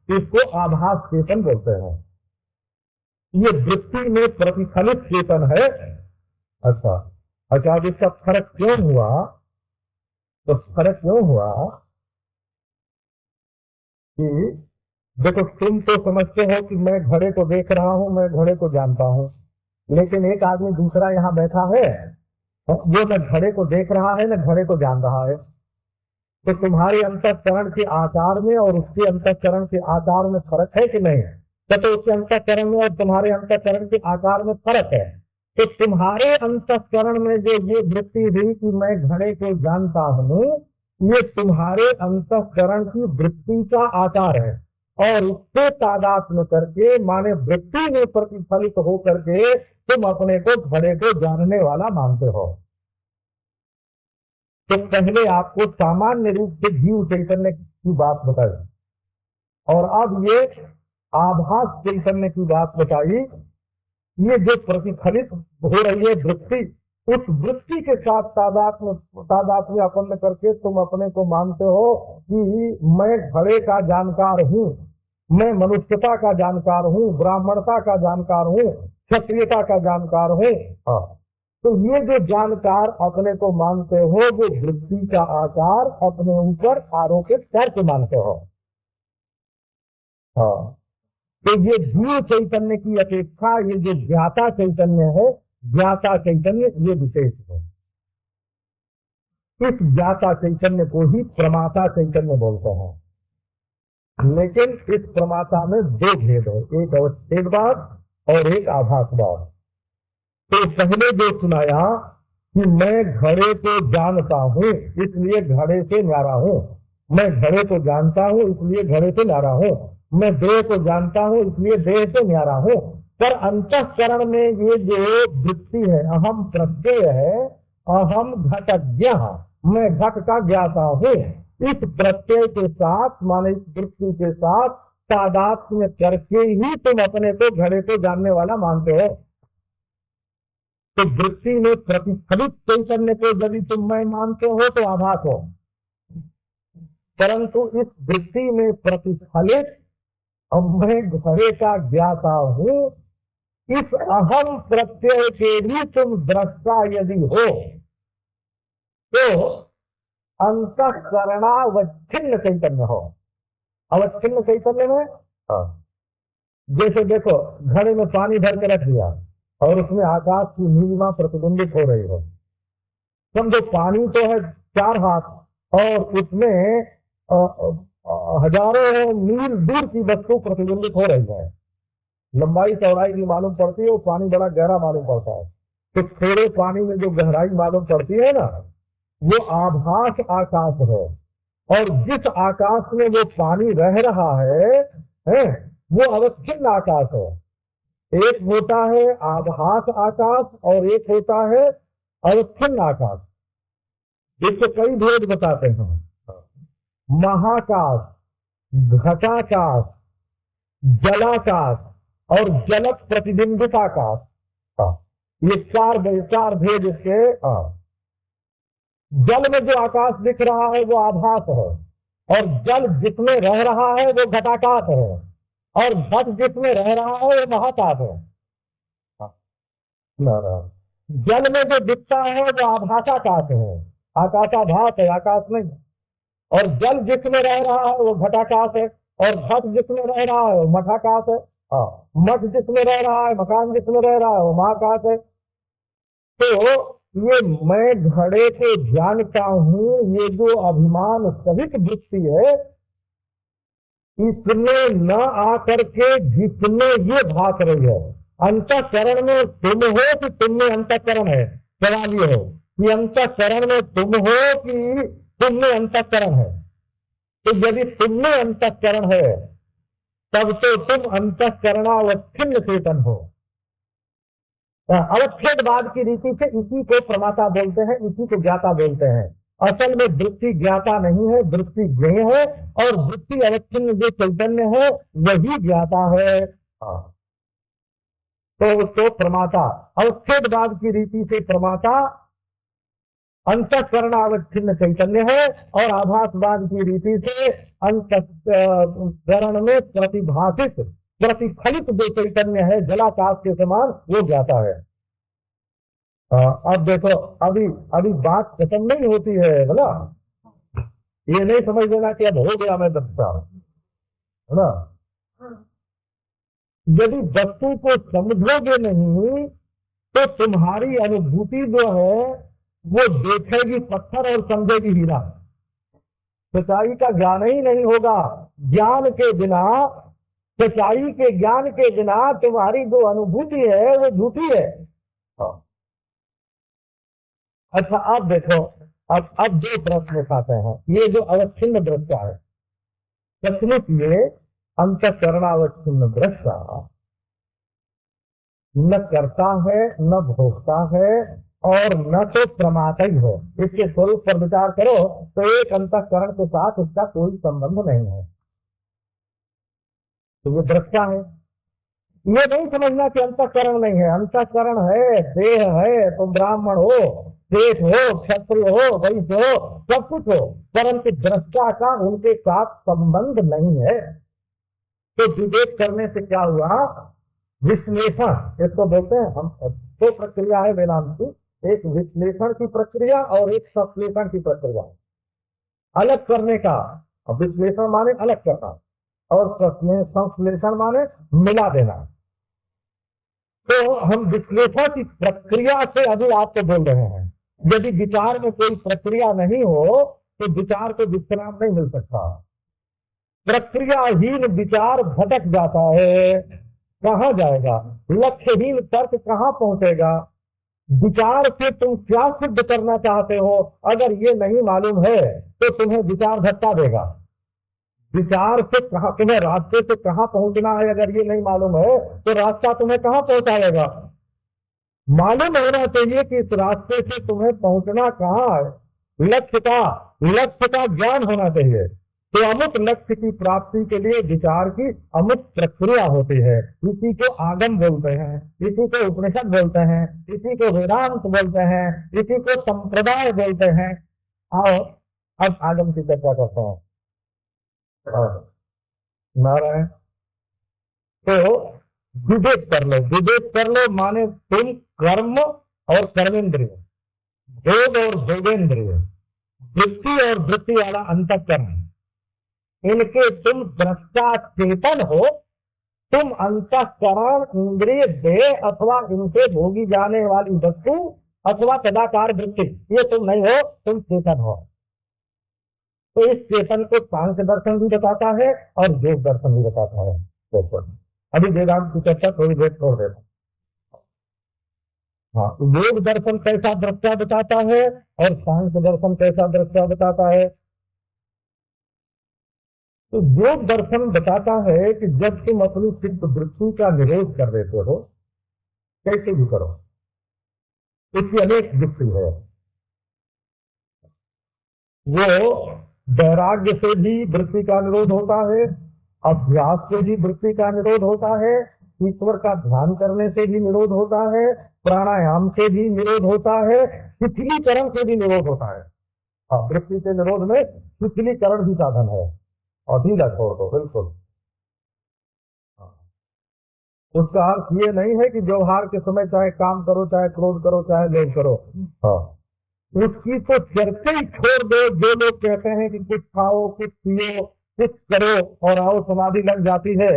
इसको आभास चेतन बोलते हैं। ये वृत्ति में प्रतिफलित चेतन है। अच्छा, अब इसका फर्क क्यों हुआ? तो फर्क क्यों हुआ कि देखो, तुम तो समझते हो कि मैं घड़े को देख रहा हूं, मैं घड़े को जानता हूं, लेकिन एक आदमी दूसरा यहाँ बैठा है, वो न घड़े को देख रहा है न घड़े को जान रहा है। तो तुम्हारे अंतःकरण के आकार में और उसके अंतःकरण के आकार में फर्क है कि नहीं? तो उसके अंतःकरण में और तुम्हारे अंतःकरण के आकार में फर्क है। तो तुम्हारे अंतःकरण में जो ये वृत्ति हुई कि मैं घड़े को जानता हूँ, ये तुम्हारे अंतःकरण की वृत्ति का आकार है, और उससे तादात्म्य करके माने वृत्ति में प्रतिफलित हो करके तुम अपने को घड़े को जानने वाला मानते हो। तो पहले आपको सामान्य रूप से जीव चैतन्य की बात बताई, और अब ये आभास चैतन्य की बात बताई। ये जो प्रतिफलित हो रही है वृत्ति, उस वृत्ति के साथ तादात्म्य अपन्न करके तुम अपने को मानते हो कि मैं घड़े का जानकार हूँ, मैं मनुष्यता का जानकार हूँ, ब्राह्मणता का जानकार हूँ, क्षत्रियता का जानकार हूँ। तो ये जो जानकार अपने को मानते हो, वो वृत्ति का आकार अपने ऊपर आरोपित करके मानते हो। तो ये जीव चैतन्य की अपेक्षा ये जो ज्ञाता चैतन्य है, ज्ञाता चैतन्य ये विशेष है। इस ज्ञाता चैतन्य को ही प्रमाता चैतन्य बोलते हैं। लेकिन इस प्रमाता में दो भेद है, एक अवस्थेदवाद और एक आभासवाद। तो पहले जो सुनाया कि मैं घड़े को जानता हूँ इसलिए घड़े से न्यारा हूँ, मैं घड़े को जानता हूँ इसलिए घड़े से न्यारा हूँ, मैं देह को जानता हूँ इसलिए देह से न्यारा हूँ। पर अंतःकरण में ये जो वृत्ति है, अहम प्रत्यय है, अहम घटज्ञ, मैं घट का ज्ञाता हूँ, इस प्रत्यय के साथ माने इस वृत्ति के साथ तादात्म्य करके ही तुम अपने को घड़े को जानने वाला मानते हो। तो वृत्ति में प्रतिफलित चैतन्य को यदि तुम मैं मानते हो तो आभास हो, परंतु इस वृत्ति में प्रतिफलित अब मैं घड़े का ज्ञाता हूँ, इस अहम प्रत्यय के भी तुम दृष्टा यदि हो तो अंतःकरणावच्छिन्न चैतन्य हो। अवच्छिन्न चैतन्य में जैसे देखो, घड़े में पानी भर के रख दिया और उसमें आकाश की नीलिमा प्रतिबिंबित हो रही हो। समझो पानी तो है 4 हाथ और उसमें हजारों मील दूर की वस्तु प्रतिबिंबित हो रही है। लंबाई चौड़ाई की मालूम पड़ती है, वो पानी बड़ा गहरा मालूम पड़ता है। तो थोड़े पानी में जो गहराई मालूम पड़ती है ना, वो आभास आकाश है, और जिस आकाश में वो पानी रह रहा है वो अवच्छिन्न आकाश है। एक होता है आभास आकाश और एक होता है अवच्छिन्न आकाश। इसके कई भेद बताते हैं। महाकाश, घटाकाश, जलाकाश और जल प्रतिबिंबित आकाश। ये चार भेद इसके। जल में जो आकाश दिख रहा है वो आभास है, और जल जिसमें रह रहा है वो घटाकाश है, और घट जिसमें रह रहा है वो महाकाश है। जल में जो दिखता है वो आभासाकाश है, आकाशाभास है, आकाश नहीं। और जल जिसमें रह रहा है वो घटाकाश है, और घट जिसमें रह रहा है वो मठाकाश है। मठ जिसमें रह रहा है, मकान जिसमें रह रहा है वो महाकाश है। तो ये मैं घड़े को जानता हूं, ये जो अभिमान सहित वृत्ति है, इसमें न आकर के जिसमें ये भाग रही है, अंतःकरण में तुम हो कि तुम में अंतःकरण है। सवाल ये हो कि अंतःकरण में तुम हो कि तुम में अंतःकरण है। तो यदि तुम में अंतःकरण है तब तो तुम अंतःकरणावच्छिन्न चेतन हो। अवच्छेदवाद की रीति से इसी को प्रमाता बोलते हैं, इसी को ज्ञाता बोलते हैं। असल में वृत्ति ज्ञाता नहीं है, वृत्ति ज्ञेय है, और वृत्ति अवच्छिन्न जो चैतन्य है वही ज्ञाता है। तो उसको प्रमाता, अवच्छेदवाद की रीति से प्रमाता अंतःकरणावच्छिन्न चैतन्य है, और आभासवाद की रीति से अंतःकरण में प्रतिभाषित प्रतिफलित जो चैतन्य है जलाकाश के समान वो ज्ञाता है। अब देखो, अभी बात खत्म नहीं होती है बोला। ये नहीं समझ लेना कि अब हो गया मैं दस्ता, है ना। यदि वस्तु को समझोगे नहीं तो तुम्हारी अनुभूति जो है वो देखेगी पत्थर और समझेगी हीरा। सच्चाई का ज्ञान ही नहीं होगा। ज्ञान के बिना, सच्चाई के ज्ञान के बिना तुम्हारी जो अनुभूति है वो झूठी है। अच्छा, अब देखो, अब दो प्रश्न उठाते हैं। ये जो अवच्छिन्न दृष्टा है, सचमुच ये अंतःकरणावच्छिन्न दृष्टा न करता है, न भोगता है, और न तो प्रमाता ही है। इसके स्वरूप पर विचार करो तो एक अंतःकरण के साथ इसका कोई संबंध नहीं है। तो ये दृष्टा है। ये नहीं समझना कि अंतःकरण नहीं है। अंतःकरण है, देह है, तुम ब्राह्मण हो, सेठ हो, क्षत्रिय हो, वैश्य हो, सब कुछ हो, परंतु दृष्टा का उनके साथ संबंध नहीं है। तो विवेक करने से क्या हुआ? विश्लेषण, इसको बोलते हैं हम। दो प्रक्रिया है वेदांत की, एक विश्लेषण की प्रक्रिया और एक संश्लेषण की प्रक्रिया। अलग करने का, विश्लेषण माने अलग करना, और संश्लेषण माने मिला देना। तो हम विश्लेषण की प्रक्रिया से अभी आपको बोल रहे हैं। यदि विचार में कोई प्रक्रिया नहीं हो तो विचार को विश्राम नहीं मिल सकता। प्रक्रियाहीन विचार भटक जाता है, कहाँ जाएगा? लक्ष्यहीन तर्क कहाँ पहुंचेगा? विचार से तुम क्या सिद्ध करना चाहते हो अगर ये नहीं मालूम है तो तुम्हें विचार धक्का देगा। विचार से कहा, तुम्हें रास्ते से कहाँ पहुंचना है अगर ये नहीं मालूम है तो रास्ता तुम्हें कहाँ पहुंचाएगा? मालूम होना चाहिए कि इस रास्ते से तुम्हें पहुंचना कहाँ है। लक्ष्य का ज्ञान होना चाहिए। तो अमुक लक्ष्य की प्राप्ति के लिए विचार की अमुक प्रक्रिया होती है। इसी को आगम बोलते हैं, इसी को उपनिषद बोलते हैं, इसी को वेदांत बोलते हैं, इसी को संप्रदाय बोलते हैं। और अब आगम की चर्चा करते हैं। नारायण, तो विवेक कर लो। विवेक कर लो माने तुम कर्म और कर्मेंद्रिय, भोग और भोगेंद्रिय, वृत्ति और वृत्ति वाला अंतःकरण, इनके तुम दृष्टा चेतन हो। तुम अंतःकरण, इंद्रिय, देह अथवा इनसे भोगी जाने वाली वस्तु अथवा तदाकार वृत्ति, ये तुम नहीं हो, तुम चेतन हो। तो इस चेतन को सांख्य दर्शन भी बताता है और योग दर्शन भी बताता है। तो अभी वेदांत की चर्चा थोड़ी देर छोड़ देता। हाँ, योग दर्शन कैसा दृष्टा बताता है और सांख्य दर्शन कैसा दृष्टा बताता है। तो योग दर्शन बताता है कि जब तुम अपनी चित्त वृत्ति का निरोध कर देते हो, कैसे भी करो, इसकी अनेक युक्ति है। वो वैराग्य से भी वृत्ति का निरोध होता है, अभ्यास से भी वृत्ति का निरोध होता है, ईश्वर का ध्यान करने से भी निरोध होता है, प्राणायाम से भी निरोध होता है, शिथिलीकरण से भी निरोध होता है। हाँ, वृत्ति के निरोध में शिथिलीकरण भी साधन है, और ढीला छोड़ दो बिल्कुल। उसका अर्थ ये नहीं है कि व्यवहार के समय चाहे काम करो, चाहे क्रोध करो, चाहे लोभ करो। हाँ, उसकी तो चर्चा ही छोड़ दो। जो लोग कहते हैं कि कुछ खाओ, कुछ पियो, कुछ करो और आओ समाधि लग जाती है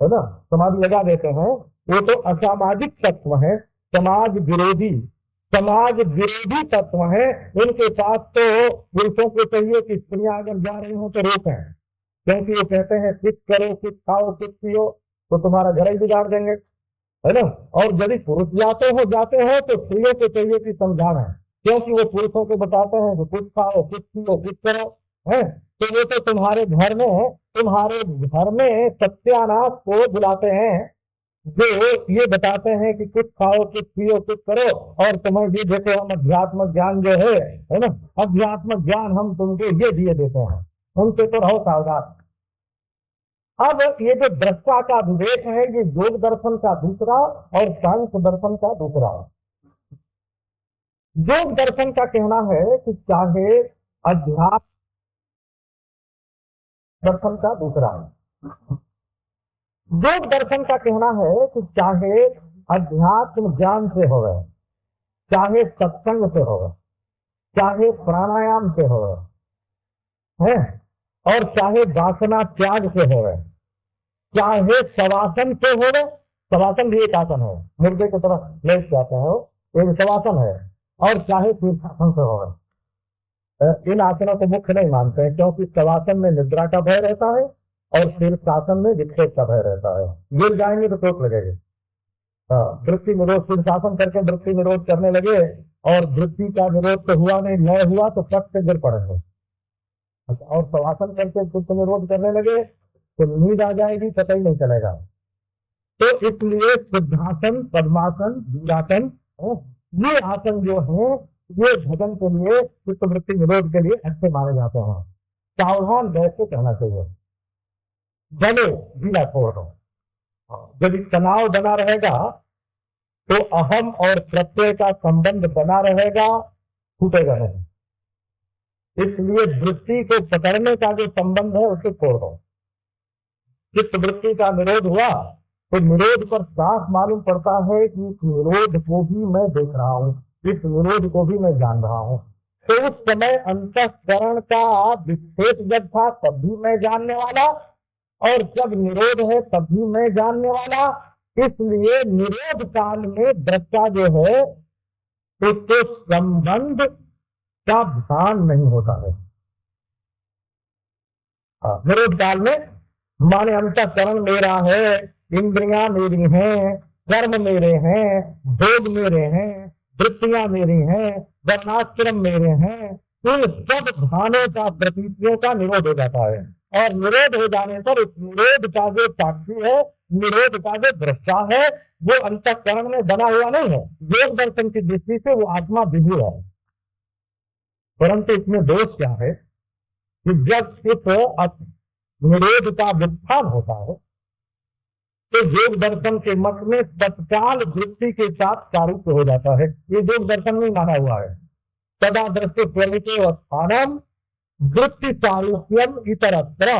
ना, समाधि लगा देते हैं, वो तो असामाजिक तत्व है, समाज विरोधी तत्व है। उनके पास तो पुरुषों को चाहिए कि स्त्रियां अगर जा रही हो तो रोकें, क्योंकि वो कहते हैं कुछ करो, कुछ खाओ, कुछ पियो तो तुम्हारा घर ही बिगाड़ देंगे, है ना। और यदि पुरुष जाते हो तो स्त्रियों को चाहिए कि समझाना, क्योंकि वो पुरुषों को बताते हैं कि कुछ खाओ, कुछ पियो, कुछ करो, है। तो वो तो तुम्हारे घर में सत्यानाश को बुलाते हैं, जो ये बताते हैं कि कुछ खाओ, कुछ पियो, कुछ करो, और तुम्हें ये देखो हम अध्यात्म ज्ञान जो है ना, अध्यात्म ज्ञान हम तुमको ये दिए देते हैं, उनसे तो रहो सावधान। अब ये जो दृष्टा का विवेक है, ये योग दर्शन का दूसरा और सांख्य दर्शन का दूसरा। योग दर्शन का कहना है कि चाहे अध्यात्म दर्शन का दूसरा है। योग दर्शन का कहना है कि चाहे अध्यात्म ज्ञान से हो, चाहे सत्संग से हो, चाहे प्राणायाम से हो, है, और चाहे वासना त्याग से हो, चाहे शवासन से हो, शवासन भी एक आसन है, मुर्दे की तरफ लेट जाते हैं, एक शवासन है, और चाहे शीर्षासन से हो। इन आसनों को मुख्य नहीं मानते हैं, क्योंकि शवासन में निद्रा का भय रहता है और शीर्षासन में विक्षेप का भय रहता है, गिर जाएंगे तो चोट लगेगी। वृत्ति निरोध, शीर्षासन करके वृत्ति निरोध करने लगे और वृत्ति का निरोध तो हुआ नहीं, न हुआ तो पट से गिर पड़ेंगे। और शवासन करके चित्त निरोध करने लगे तो नींद आ जाएगी, पता ही नहीं चलेगा। तो इसलिए सिद्धासन, पद्मासन, वीरासन, ये आसन जो है ये भजन के लिए, चित्तवृत्ति निरोध के लिए अच्छे माने जाते हैं। सावधान बैठ के कहना चाहिए, चलो ढीला छोड़ दो। यदि तनाव बना रहेगा तो अहम और प्रत्यय का संबंध बना रहेगा, छूटेगा नहीं। इसलिए वृत्ति को पकड़ने का जो संबंध है उसे छोड़ दो। चित्त वृत्ति का निरोध हुआ तो निरोध पर साफ मालूम पड़ता है कि इस निरोध को भी मैं देख रहा हूँ, इस निरोध को भी मैं जान रहा हूँ। तो उस समय अंतःकरण का विक्षेप जब था तब भी मैं जानने वाला, और जब निरोध है तब भी मैं जानने वाला। इसलिए निरोध काल में दृष्टा जो है उसके संबंध का ध्यान नहीं होता है। निरोध काल में माने अंतःकरण मेरा है, इंद्रियां मेरी हैं, कर्म मेरे हैं, भोग मेरे हैं, वृत्तियां मेरी हैं, वर्णाश्रम मेरे हैं, इन सब भानों का, प्रतीतियों का निरोध हो जाता है। और निरोध हो जाने पर उस निरोध का जो साक्षी है, निरोध का जो दृष्टा है, वो अंतःकरण में बना हुआ नहीं है। योग दर्शन की दृष्टि से वो आत्मा विभु है। परंतु इसमें दोष क्या है कि जब इस निरोध का वित्थान होता है तो योग दर्शन के मत में तत्काल वृत्ति के साथ सारूप्य हो जाता है। ये योग दर्शन में माना हुआ है, सदा दृष्टि स्वरूपे स्थानम वृत्ति सारूप्यम इतरत्र।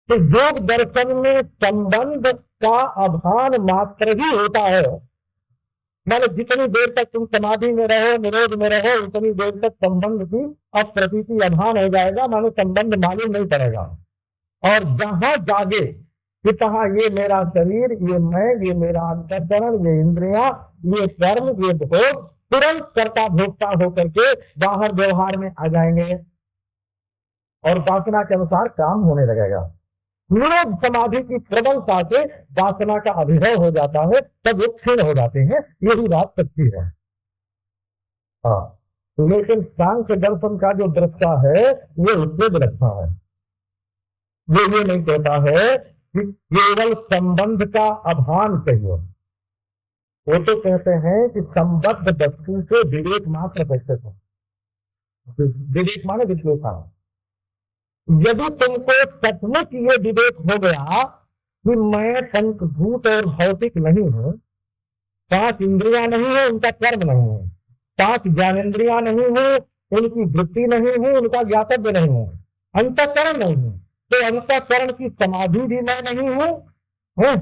तो योग दर्शन में संबंध का अभान मात्र ही होता है। माने जितनी देर तक तुम समाधि में रहो, निरोध में रहो, उतनी देर तक संबंध की अप्रतीति अभान हो जाएगा, मानो संबंध मालूम नहीं पड़ेगा। और जहां जागे कि कहा ये मेरा शरीर, ये मैं, ये मेरा अंतःकरण, ये इंद्रियां, ये कर्म, ये भोग, तुरंत कर्ता भोक्ता होकर के बाहर व्यवहार में आ जाएंगे और वासना के अनुसार काम होने लगेगा। निरोध समाधि की प्रबलता से वासना का अभिभव हो जाता है, तब वो क्षीण हो जाते हैं। यही बात सच्ची है। हाँ, लेकिन सांख्य दर्शन का जो दृष्टा है वो उसमें दृष्टा है। वो ये नहीं कहता है कि केवल संबंध का अभान चाहिए। वो तो कहते हैं कि संबद्ध वस्तु से विवेक मात्र कैसे हो। विवेक माने विश्लेषण। यदि तुमको सचमुच ये विवेक हो गया कि मैं पंचभूत और भौतिक नहीं हूं, 5 इंद्रियां नहीं है, उनका कर्म नहीं है, 5 ज्ञानेन्द्रियां नहीं है, उनकी वृत्ति नहीं है, उनका ज्ञातव्य नहीं है, अंतःकरण नहीं है, तो अंतःकरण की समाधि भी मैं नहीं हूं, है?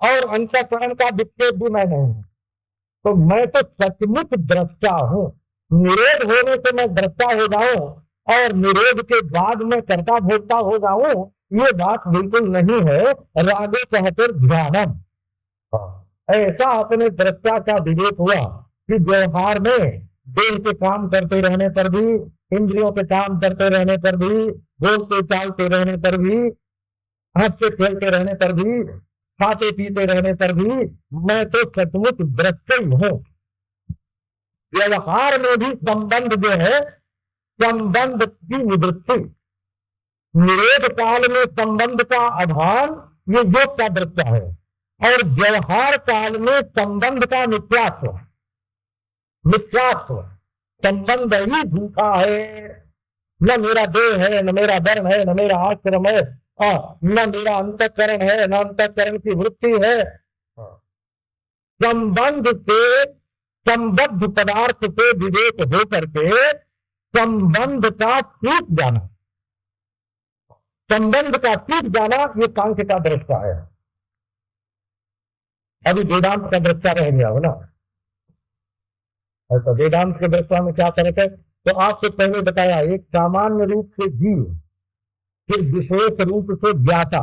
और अंतःकरण का विक्षेप भी मैं नहीं हूं, तो मैं तो सचमुच दृष्टा हूं। निरोध होने से मैं दृष्टा हो जाऊं और निरोध के बाद में कर्ता भोक्ता हो जाऊं, ये बात बिल्कुल नहीं है। रागे कहते ध्यानम, ऐसा अपने दृष्टा का विवेक हुआ कि व्यवहार में देह के काम करते रहने पर भी, इंद्रियों के काम करते रहने पर भी, बोलते चालते रहने पर भी, हंसते खेलते रहने पर भी, खाते पीते रहने पर भी मैं तो सचमुच दृष्टा ही हूं। व्यवहार में भी संबंध जो है, संबंध की निवृत्ति, निरोध काल में संबंध का अभान, ये योग का दृष्टा है। और व्यवहार काल में संबंध का मिथ्यात्व, मिथ्यात्व संबंध ही झूठा है। न मेरा देह है, न मेरा वर्ण है, न मेरा आश्रम है, न मेरा अंतःकरण है, न अंतःकरण की वृत्ति है। संबंध से, संबद्ध पदार्थ से विवेक हो करके संबंध का टूट जाना, संबंध का टूट जाना, ये सांख्य का दृष्टा है। अभी वेदांत का दृष्टा रह गया हो ना। ऐसा वेदांत के दृष्टा में क्या फर्क है? तो आपसे पहले बताया, एक सामान्य रूप से जीव, फिर विशेष रूप से ज्ञाता।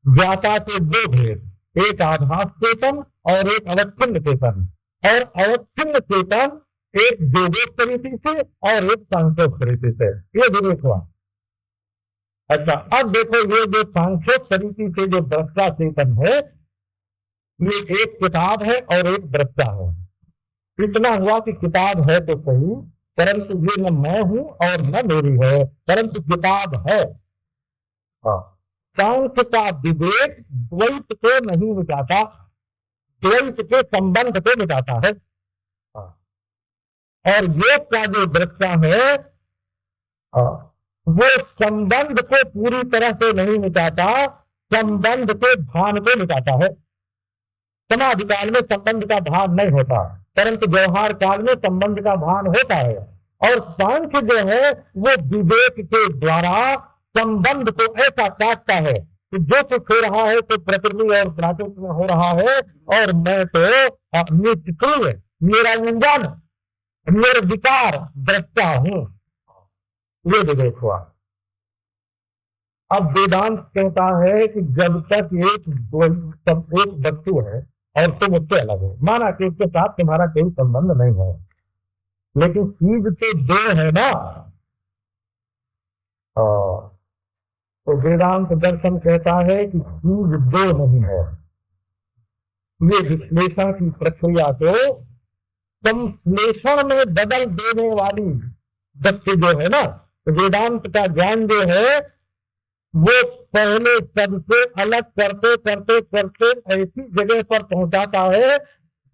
ज्ञाता के 2 भेद, एक आभास चेतन और एक अवच्छिन्न चेतन। और अवच्छिन्न चेतन एक योगोत्तर रीति से और एक सांख्योत्तर रीति से, ये विवेक हुआ। अच्छा, अब देखो, ये जो सांख्योत्तर रीति से जो दृष्टा चेतन है, ये एक किताब है और एक दृष्टा है। इतना हुआ कि किताब है तो सही, परंतु ये न मैं हूं और न मेरी है, परंतु किताब है। सांख्य का विवेक द्वैत को नहीं मिटाता, द्वैत के संबंध को मिटाता है। और योग का जो दृष्टा है, वो संबंध को पूरी तरह से नहीं मिटाता, संबंध के भान को मिटाता है। समाधि काल में संबंध का भान नहीं होता, परंतु व्यवहार काल में संबंध का भान होता है। और सांख्य जो है वो विवेक के द्वारा संबंध को ऐसा काटता है कि जो कुछ हो रहा है तो प्रकृति और प्राकृतिक में हो रहा है, और मैं तो निष्क्रिय, निरंजन, निर्विकार दृष्टा हूं। ये विवेक हुआ। अब वेदांत कहता है कि जब तक एक वस्तु है और तुम उससे अलग हो, माना कि उसके साथ तुम्हारा कोई संबंध नहीं है, लेकिन चीज तो 2 है ना। तो वेदांत दर्शन कहता है कि चीज 2 नहीं है। ये विश्लेषण की प्रक्रिया को संश्लेषण में बदल देने वाली वस्तु जो है ना, तो वेदांत का ज्ञान जो है वो पहले सबसे अलग करते करते करते ऐसी जगह पर पहुंचाता है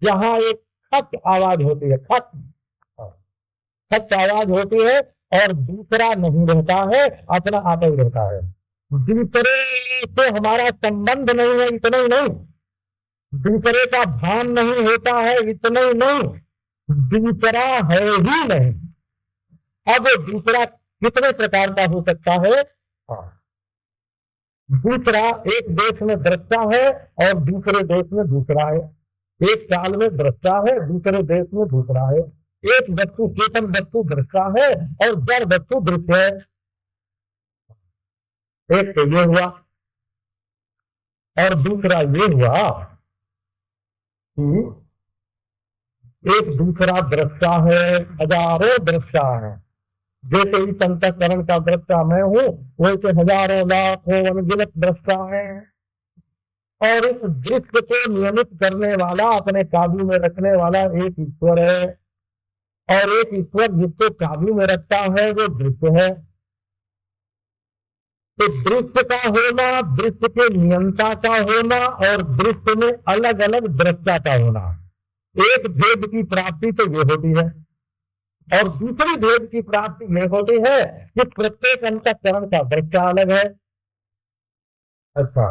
जहां एक खच आवाज होती है, खच आवाज होती है, और दूसरा नहीं रहता है, अपना आप ही रहता है। दूसरे से हमारा संबंध नहीं है, इतना ही नहीं, दूसरे का भान नहीं होता है, इतना ही नहीं, दूसरा है ही नहीं। अब दूसरा कितने प्रकार का हो सकता है? दूसरा एक देश में दृष्टा है और दूसरे देश में दूसरा है, एक काल में दृष्टा है, दूसरे देश में दूसरा है। एक वस्तु चेतन वस्तु दृष्टा है और जड़ वस्तु दृश्य है। एक तो ये हुआ, और दूसरा ये हुआ कि एक दूसरा दृष्टा है, हजारों दृष्टा है। जैसे इस अंतःकरण का दृष्टा मैं हूं, वैसे हजारों लाखों अनगिनत दृष्टा है। और इस दृश्य को नियमित करने वाला, अपने काबू में रखने वाला एक ईश्वर है, और एक ईश्वर जिसको काबू में रखता है वो दृश्य है। तो दृश्य का होना, दृश्य के नियंता का होना और दृश्य में अलग अलग दृष्टा का होना, एक भेद की प्राप्ति तो ये होती है। और दूसरी भेद की प्राप्ति ये होती है कि प्रत्येक अंतःकरण का दृष्टा अलग है। अच्छा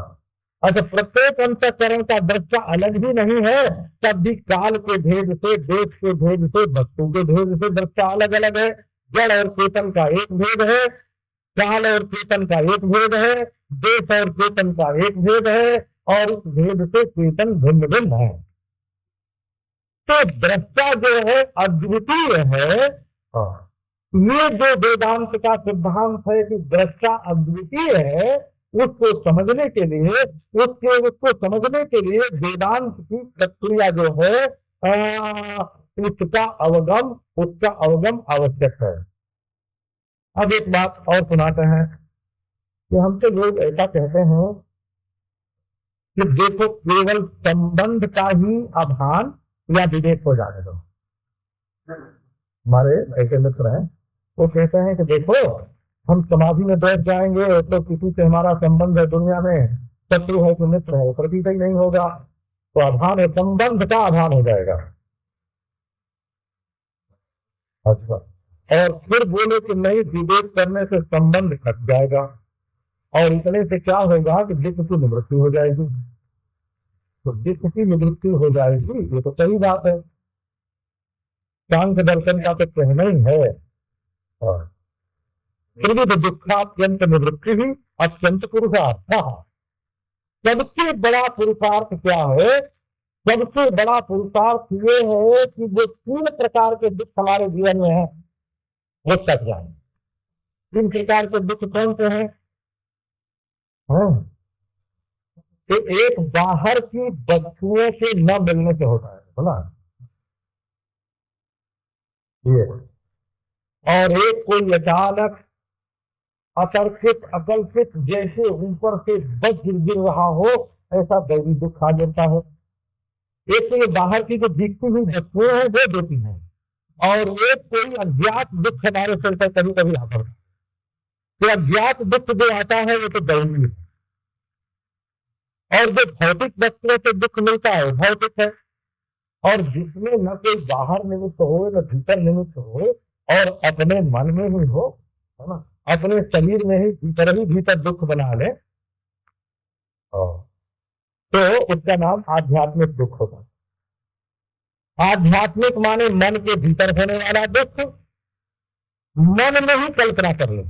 अच्छा, प्रत्येक अंतःकरण का दृष्टा अलग ही नहीं है, तब भी काल के भेद से, देश के भेद से, वस्तु के भेद से दृष्टा अलग अलग है। जड़ और चेतन का एक भेद है, काल और चेतन का एक भेद है, देश और चेतन का एक भेद है, और उस भेद से चेतन भिन्न भिन्न है। तो दृष्टा जो है अद्वितीय है। ये जो वेदांत का सिद्धांत है कि दृष्टा अद्वितीय है, उसको समझने के लिए, उसको समझने के लिए वेदांत की प्रक्रिया जो है उसका अवगम आवश्यक है। अब एक बात और सुनाते हैं कि हमसे लोग ऐसा कहते हैं कि देखो केवल संबंध का ही अभान या विवेक हो जाने दो। हमारे ऐसे मित्र हैं, वो कहते हैं कि देखो हम समाधि में बैठ जाएंगे तो किसी से हमारा संबंध है दुनिया में, शत्रु है कि मित्र है, प्रतीत ही नहीं होगा, तो अभान है, संबंध का अभान हो जाएगा। अच्छा, और फिर बोले कि नहीं, विवेक करने से संबंध कट जाएगा और इतने से क्या होगा कि दुख की निवृत्ति हो जाएगी। तो दुख की निवृत्ति हो जाएगी, ये तो सही बात है, सांख्य दर्शन का तो कहना ही है। और त्रिविध दुखात्यंत निवृत्ति ही अत्यंत पुरुषार्थ। सबसे बड़ा पुरुषार्थ क्या है? सबसे बड़ा पुरुषार्थ ये है कि जो 3 प्रकार के दुख हमारे जीवन में है वो कट जाए। 3 प्रकार के दुख कौन से हैं? तो एक बाहर की वस्तुओं से न मिलने से होता है, बोला ये, और एक कोई अचानक अतर्कित अकल्पित जैसे ऊपर से वज्र गिर रहा हो ऐसा दैवी दुख आ जाता है। एक तो ये बाहर की जो दिखती हुई वस्तुएं हैं वो देती हैं, और एक कोई अज्ञात दुख हमारे सिर पर कभी कभी आता है। तो अज्ञात दुख जो आता है वो तो दैवी है, और जो भौतिक वस्तुओं से दुख मिलता है भौतिक है, और जिसमें न कोई बाहर निमित्त हो न भीतर निमित्त हो और अपने मन में ही हो, है ना, अपने शरीर में ही भीतर दुख बना ले, तो उसका नाम आध्यात्मिक दुख होगा। आध्यात्मिक माने मन के भीतर होने वाला दुख, मन में ही कल्पना कर लो।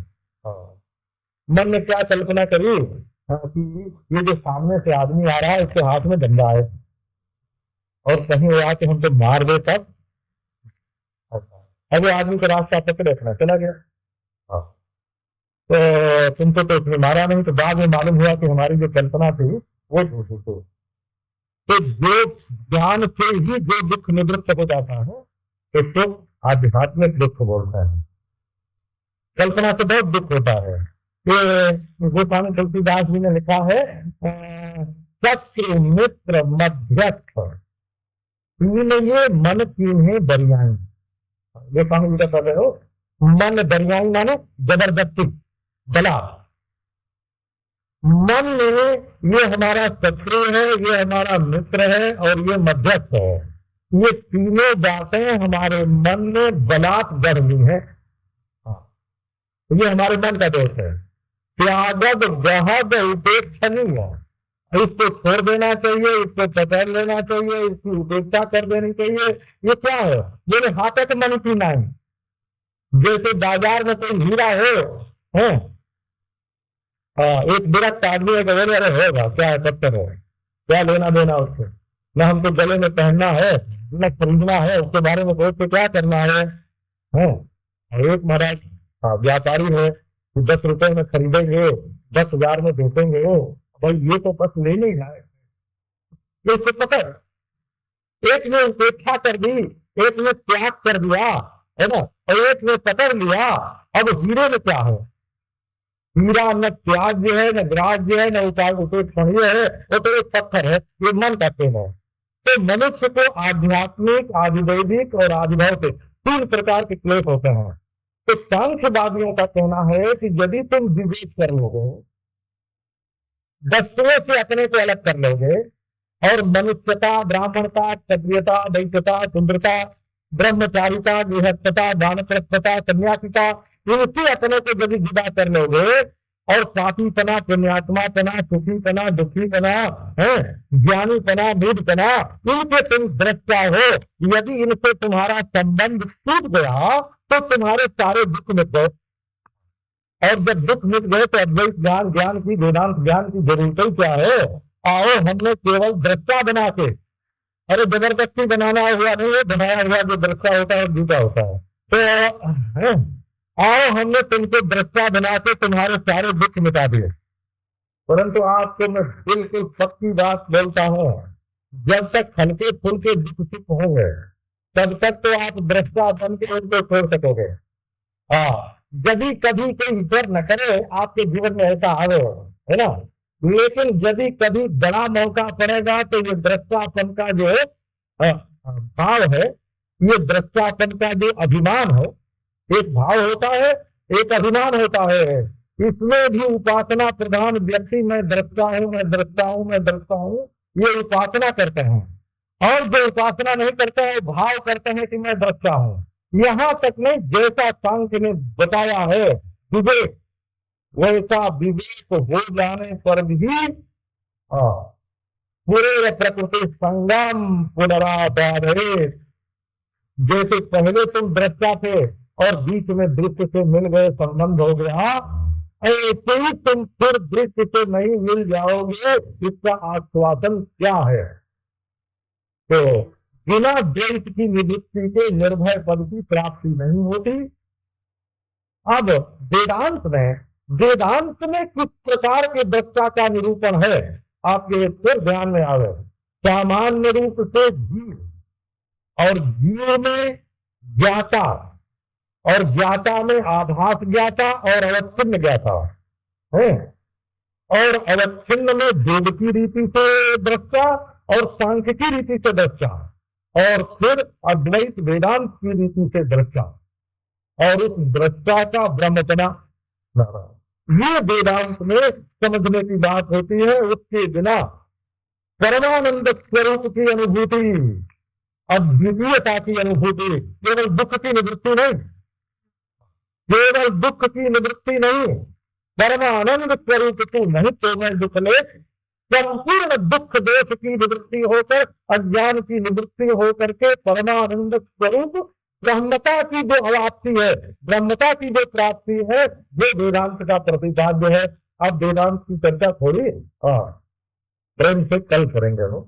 मन में क्या कल्पना करी कि ये जो सामने से आदमी आ रहा है इसके हाथ में डंडा है और कहीं वो आके हमको मार दे तब। अब आदमी को रास्ता पकड़े रखना चला गया, तो तुमको तो उसने मारा नहीं, तो बाद में मालूम हुआ कि हमारी जो कल्पना थी वो झूठी थी। तो जो ज्ञान से ही जो दुख निवृत्त हो जाता है इसको आध्यात्मिक दुख बोलता है। कल्पना से बहुत दुख होता है। गोस्वामी तुलसीदास जी ने लिखा है शत्रु मित्र मध्यस्थ ये मन कीन्हे दरियाई। गोस्वामी जी का कर रहे हो, मन दरियाई माने जबरदस्ती बला। मन में ये हमारा शत्रु है, ये हमारा मित्र है और ये मध्यस्थ है, ये तीनों बातें हमारे मन में बलात् बढ़ ली है। ये हमारे मन का दोष है। त्यागद गहद उपेक्षणीय, इसको छोड़ देना चाहिए, इसको पकड़ लेना चाहिए, इसकी उपेक्षा कर देनी चाहिए। ये क्या है? ये हाथक मन की नहीं। जैसे बाजार में कोई हीरा हो, एक विरक्त आदमी है, अरे होगा क्या पत्थर है, क्या लेना देना उससे, न हमको गले में पहनना है न खरीदना है, उसके बारे में सोच के क्या करना है। एक महाराज व्यापारी है, 10 रुपए में खरीदेंगे 10,000 में बेचेंगे, भाई ये तो बस ले नहीं है। इसको पकड़, एक ने उपेक्षा कर दी, एक ने त्याग कर दिया, है ना, और एक ने पकड़ लिया। अब हीरे में क्या है? हीरा न त्याज्य है, न ग्राह्य है, न उपेक्षणीय है, वो तो एक पत्थर है। ये मन का प्रेम है। तो मनुष्य को आध्यात्मिक, आधिदैविक और आधिभौतिक 3 प्रकार के क्लेश होते हैं। तो सांख्यवादियों का कहना है कि यदि तुम विवेक कर लोगे, वस्तुओं से अपने को अलग कर लोगे और मनुष्यता, ब्राह्मणता, क्षत्रियता, दैत्यता, शूद्रता, ब्रह्मचारिता, गृहस्थता, वानप्रस्थता, सन्यासिता, इनसे अपने को यदि जुदा कर लोगे और पापीपना, पुण्यात्मापना, सुखीपना, दुखीपना, है ज्ञानीपना, मूढ़पना, इनके तुम दृष्टा हो, यदि इनसे तुम्हारा संबंध टूट गया तो तुम्हारे सारे दुख मिट गए। और जब दुख मिट गए तो अद्वैत ज्ञान, ज्ञान की, वेदांत ज्ञान की जरूरत ही क्या है? आओ हमने केवल दृष्टा बना के, अरे जबरदस्ती बनाना हुआ नहीं है, बनाया हुआ जो दृष्टा होता है झूठा होता है। तो आओ हमने तुमको दृष्टा बना के तुम्हारे सारे दुख मिटा दिए। परंतु आपको मैं बिल्कुल पक्की बात बोलता हूँ, जब तक हल्के फुल्के दुख सुख होंगे तब तक तो आप दृष्टा बन के उनको छोड़ सकोगे। हाँ, यदि कभी कोई ईश्वर न करे आपके जीवन में ऐसा आवे, है ना, लेकिन यदि कभी बड़ा मौका पड़ेगा तो ये दृष्टापन का जो भाव है, ये दृष्टापन का जो अभिमान है, एक भाव होता है, एक अभिमान होता है, इसमें भी उपासना प्रधान व्यक्ति मैं दृष्टा हूँ, मैं दृष्टा हूँ, मैं दृष्टा हूँ, ये उपासना करते हैं। और जो उपासना नहीं करते हैं, भाव करते हैं कि मैं दृष्टा हूँ। यहाँ तक नहीं, जैसा सांख्य ने बताया है विवेक, वैसा विवेक हो जाने पर भी पूरे प्रकृति संगम पुनराधारे, जैसे पहले तुम दृष्टा थे और बीच में दृश्य से मिल गए, संबंध हो गया, ऐसे ही तुम फिर दृश्य से नहीं मिल जाओगे। इसका आश्वासन क्या है? तो बिना द्वैत की निवृत्ति के निर्भय पद की प्राप्ति नहीं होती। अब वेदांत में किस प्रकार के दृष्टा का निरूपण है आपके फिर ध्यान में आवे। सामान्य रूप से जीव, और जीव में ज्ञाता, और ज्ञाता में आभास ज्ञाता और अवच्छिन्न ज्ञाता है, और अवच्छिन्न में वेद की रीति से दृष्टा और सांख्य की रीति से दृष्टा, और फिर अद्वैत वेदांत की रीति से दृष्टा, और उस दृष्टा का ब्रह्मपना, ये वेदांत में समझने की बात होती है। उसके बिना परमानंद स्वरूप की अनुभूति, अद्वितीयता की अनुभूति, केवल दुख की निवृत्ति नहीं, केवल दुख की निवृत्ति नहीं, परमानंद स्वरूप की नहीं तो मैं दुख ले, संपूर्ण दुख दोष की निवृत्ति होकर, अज्ञान की निवृत्ति होकर के परमानंद स्वरूप ब्रह्मता की जो अवाप्ति है, ब्रह्मता की जो प्राप्ति है, वो वेदांत का प्रतिपाद्य है। अब वेदांत की चर्चा थोड़ी प्रेम से कल करेंगे वो।